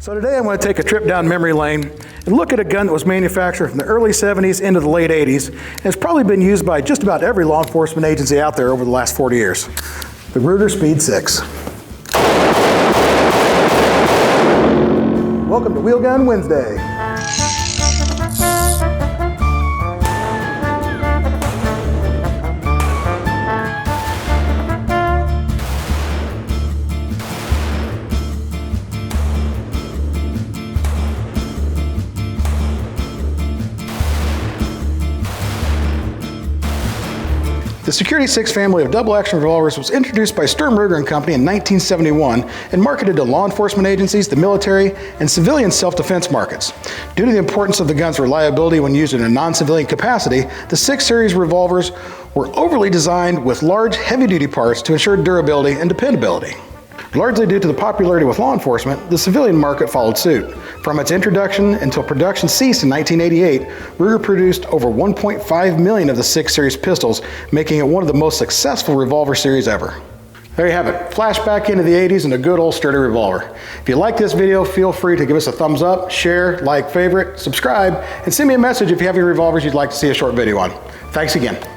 So today I'm going to take a trip down memory lane and look at a gun that was manufactured from the early 70s into the late 80s and has probably been used by just about every law enforcement agency out there over the last 40 years. The Ruger Speed 6. Welcome to Wheelgun Wednesday. The Security 6 family of double-action revolvers was introduced by Sturm Ruger & Company in 1971 and marketed to law enforcement agencies, the military, and civilian self-defense markets. Due to the importance of the gun's reliability when used in a non-civilian capacity, the 6 series revolvers were overly designed with large, heavy-duty parts to ensure durability and dependability. Largely due to the popularity with law enforcement, the civilian market followed suit. From its introduction until production ceased in 1988, Ruger produced over 1.5 million of the 6 series pistols, making it one of the most successful revolver series ever. There you have it, flashback into the 80s and a good old sturdy revolver. If you like this video, feel free to give us a thumbs up, share, like, favorite, subscribe, and send me a message if you have any revolvers you'd like to see a short video on. Thanks again.